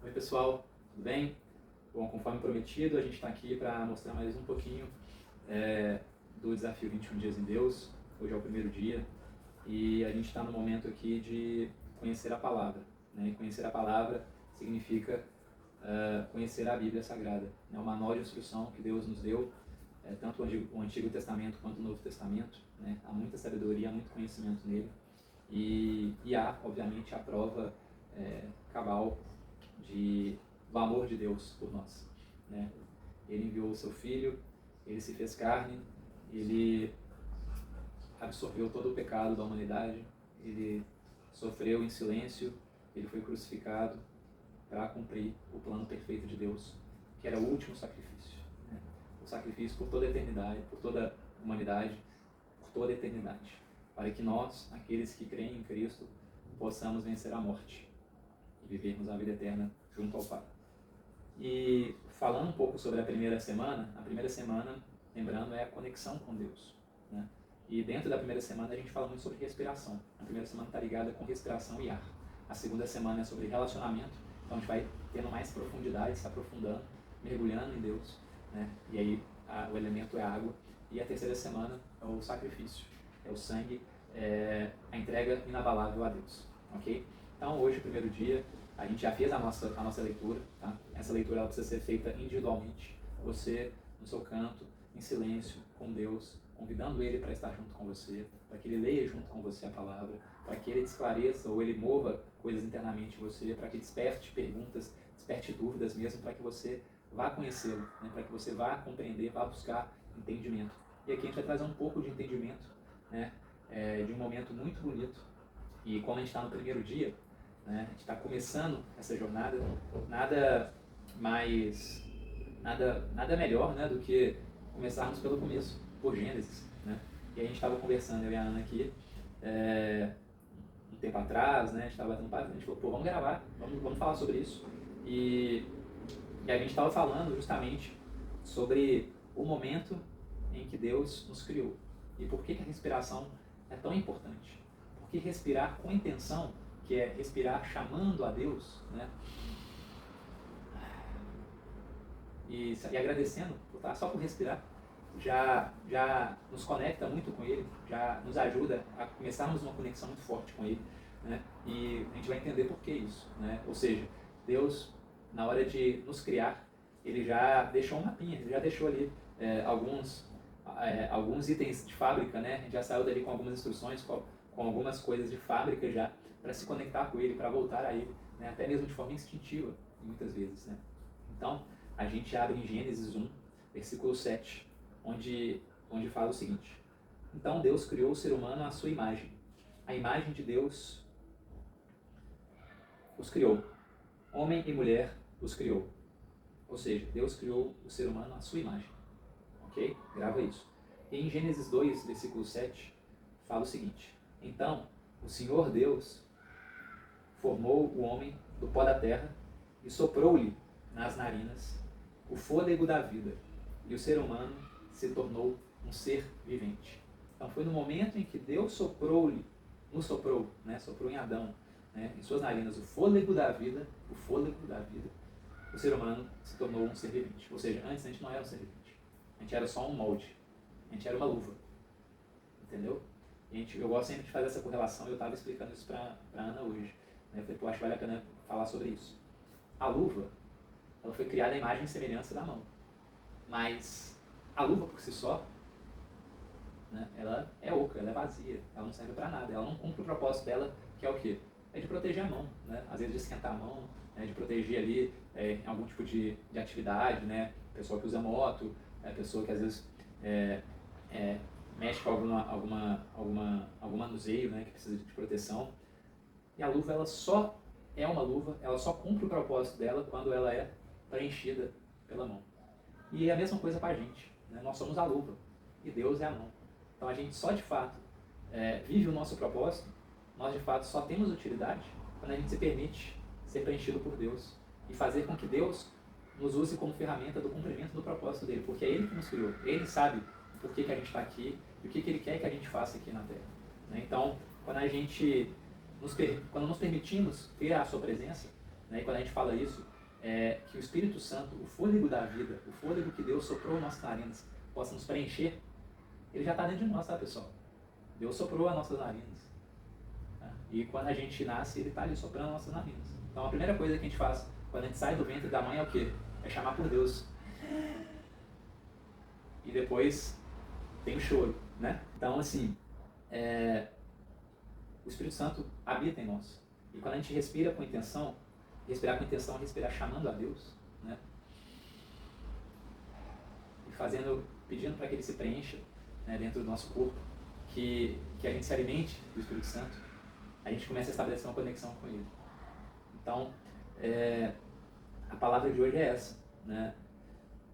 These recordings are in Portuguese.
Oi pessoal, tudo bem? Bom, conforme prometido, a gente está aqui para mostrar mais um pouquinho do desafio 21 dias em Deus. Hoje é o primeiro dia e a gente está no momento aqui de conhecer a palavra, né? E conhecer a palavra significa conhecer a Bíblia Sagrada. É um manual de instrução que Deus nos deu, tanto o Antigo Testamento quanto o Novo Testamento, né? Há muita sabedoria, há muito conhecimento nele e há, obviamente, a prova cabal do amor de Deus por nós, né? Ele enviou o seu Filho, ele se fez carne, ele absorveu todo o pecado da humanidade, ele sofreu em silêncio, ele foi crucificado para cumprir o plano perfeito de Deus, que era o último sacrifício, né? O sacrifício por toda a eternidade, por toda a humanidade, por toda a eternidade, para que nós, aqueles que creem em Cristo, possamos vencer a morte e vivermos a vida eterna junto ao Pai. E falando um pouco sobre a primeira semana, lembrando, é a conexão com Deus, né? E dentro da primeira semana a gente fala muito sobre respiração. A primeira semana está ligada com respiração e ar. A segunda semana é sobre relacionamento, então a gente vai tendo mais profundidade, se aprofundando, mergulhando em Deus, né? E aí o elemento é a água. E a terceira semana é o sacrifício, é o sangue, a entrega inabalável a Deus, ok? Então hoje, o primeiro dia, a gente já fez a nossa leitura, tá? Essa leitura ela precisa ser feita individualmente, você no seu canto, em silêncio, com Deus, convidando Ele para estar junto com você, para que Ele leia junto com você a palavra, para que Ele te esclareça ou Ele mova coisas internamente em você, para que desperte perguntas, desperte dúvidas mesmo, para que você vá conhecê-lo, né? Para que você vá compreender, vá buscar entendimento. E aqui a gente vai trazer um pouco de entendimento, né? De um momento muito bonito. E como a gente está no primeiro dia, né? A gente está começando essa jornada, nada melhor, né, do que começarmos pelo começo, por Gênesis, né? E a gente estava conversando, eu e a Ana aqui, um tempo atrás, né? A gente estava batendo papo, a gente falou, pô, vamos gravar, vamos falar sobre isso. E a gente estava falando justamente sobre o momento em que Deus nos criou e por que a respiração é tão importante. Porque respirar com intenção, que é respirar chamando a Deus, né? E agradecendo, tá? Só por respirar, já nos conecta muito com Ele, já nos ajuda a começarmos uma conexão muito forte com Ele, né? E a gente vai entender por que isso, né? Ou seja, Deus, na hora de nos criar, Ele já deixou um mapinha, Ele já deixou ali alguns itens de fábrica, né? A gente já saiu dali com algumas instruções, com algumas coisas de fábrica já, para se conectar com Ele, para voltar a Ele, né? Até mesmo de forma instintiva, muitas vezes, né? Então, a gente abre em Gênesis 1, versículo 7, onde fala o seguinte: então Deus criou o ser humano à sua imagem. A imagem de Deus os criou. Homem e mulher os criou. Ou seja, Deus criou o ser humano à sua imagem. Ok? Grava isso. E em Gênesis 2, versículo 7, fala o seguinte: então o Senhor Deus formou o homem do pó da terra e soprou-lhe nas narinas o fôlego da vida, e o ser humano se tornou um ser vivente. Então foi no momento em que Deus soprou, né? Soprou em Adão, né? Em suas narinas o fôlego da vida, o ser humano se tornou um ser vivente. Ou seja, antes a gente não era um ser vivente, a gente era só um molde, a gente era uma luva, entendeu? Eu gosto sempre de fazer essa correlação, e eu estava explicando isso para a Ana hoje, né? Eu falei, pô, acho que vale a pena falar sobre isso. A luva, ela foi criada à imagem e semelhança da mão, mas a luva por si só, né, ela é oca, ela é vazia, ela não serve para nada, ela não cumpre o propósito dela, que é o quê? É de proteger a mão, né? Às vezes de esquentar a mão, né? De proteger ali em algum tipo de atividade, né? Pessoa que usa moto, pessoa que às vezes mexe com algum manuseio, né, que precisa de proteção. E a luva, ela só é uma luva, ela só cumpre o propósito dela quando ela é preenchida pela mão. E é a mesma coisa para a gente, né? Nós somos a luva e Deus é a mão. Então a gente só de fato vive o nosso propósito, nós de fato só temos utilidade quando a gente se permite ser preenchido por Deus e fazer com que Deus nos use como ferramenta do cumprimento do propósito dele, porque é Ele que nos criou, Ele sabe por que a gente está aqui e o que Ele quer que a gente faça aqui na Terra, né? Então, quando nos permitimos ter a sua presença, né, e quando a gente fala isso, que o Espírito Santo, o fôlego da vida, o fôlego que Deus soprou nas nossas narinas, possa nos preencher, ele já está dentro de nós, tá, pessoal? Deus soprou as nossas narinas. Tá? E quando a gente nasce, ele está ali soprando as nossas narinas. Então a primeira coisa que a gente faz quando a gente sai do ventre da mãe é o quê? É chamar por Deus. E depois tem o choro, né? Então, assim, o Espírito Santo habita em nós. E quando a gente respira com intenção, respirar com intenção é respirar chamando a Deus, né? E pedindo para que Ele se preencha, né, dentro do nosso corpo, que a gente se alimente do Espírito Santo, a gente começa a estabelecer uma conexão com Ele. Então, a palavra de hoje é essa, né?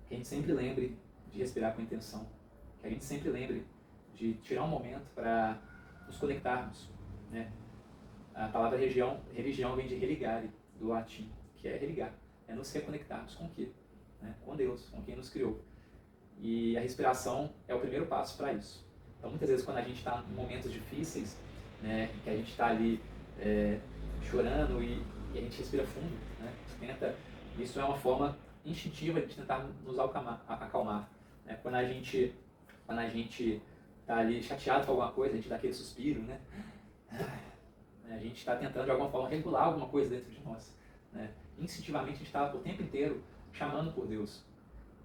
Que a gente sempre lembre de respirar com intenção, que a gente sempre lembre de tirar um momento para nos conectarmos, né? A palavra religião vem de religare, do latim, que é religar, é nos reconectarmos com o quê? Né? Com Deus, com quem nos criou. E a respiração é o primeiro passo para isso. Então, muitas vezes, quando a gente está em momentos difíceis, né, que a gente está ali chorando e a gente respira fundo, né? Isso é uma forma instintiva de tentar nos acalmar. Né? Quando a gente está ali chateado com alguma coisa, a gente dá aquele suspiro, né? A gente está tentando de alguma forma regular alguma coisa dentro de nós. Né? Instintivamente a gente está o tempo inteiro chamando por Deus.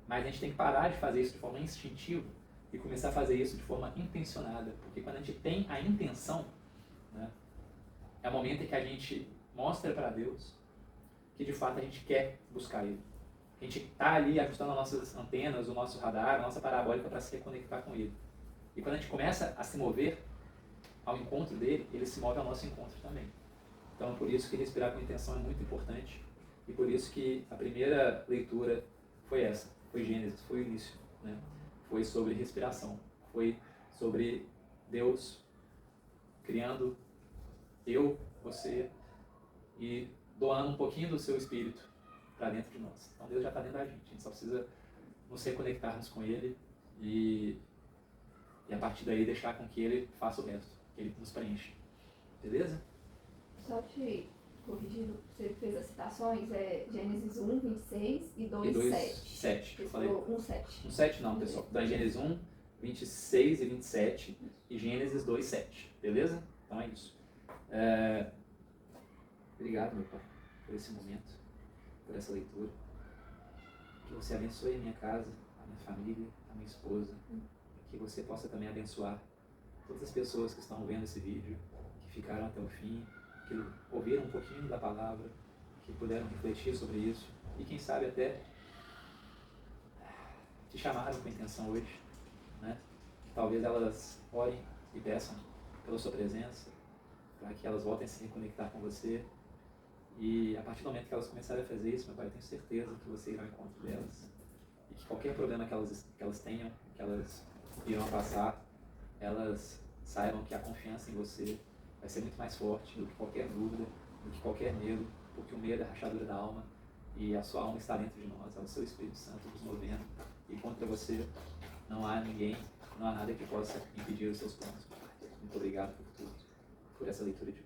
Mas a gente tem que parar de fazer isso de forma instintiva e começar a fazer isso de forma intencionada. Porque quando a gente tem a intenção, né, é o momento em que a gente mostra para Deus que de fato a gente quer buscar Ele. A gente está ali ajustando as nossas antenas, o nosso radar, a nossa parabólica para se reconectar com Ele. E quando a gente começa a se mover ao encontro dele, ele se move ao nosso encontro também. Então, por isso que respirar com intenção é muito importante. E por isso que a primeira leitura foi essa, foi Gênesis, foi o início. Né? Foi sobre respiração, foi sobre Deus criando eu, você, e doando um pouquinho do seu espírito para dentro de nós. Então Deus já está dentro da gente, a gente só precisa nos reconectarmos com Ele e a partir daí deixar com que Ele faça o resto, que Ele nos preenche. Beleza? Só te corrigindo, você fez as citações, é Gênesis 1, 26 e 2, 7. Você falou 1, 7. 1, 7 não, pessoal. Então é Gênesis 1, 26 e 27 e Gênesis 2, 7. Beleza? Então é isso. Obrigado, meu Pai, por esse momento, por essa leitura. Que você abençoe a minha casa, a minha família, a minha esposa. Que você possa também abençoar todas as pessoas que estão vendo esse vídeo, que ficaram até o fim, que ouviram um pouquinho da palavra, que puderam refletir sobre isso e quem sabe até te chamaram com intenção hoje, né? Que talvez elas orem e peçam pela sua presença, para que elas voltem a se reconectar com você. E a partir do momento que elas começarem a fazer isso, meu Pai, eu tenho certeza que você irá ao encontro delas. E que qualquer problema que elas tenham, que elas irão passar, elas saibam que a confiança em você vai ser muito mais forte do que qualquer dúvida, do que qualquer medo, porque o medo é a rachadura da alma e a sua alma está dentro de nós, é o seu Espírito Santo nos movendo e contra você não há ninguém, não há nada que possa impedir os seus planos. Muito obrigado por tudo, por essa leitura de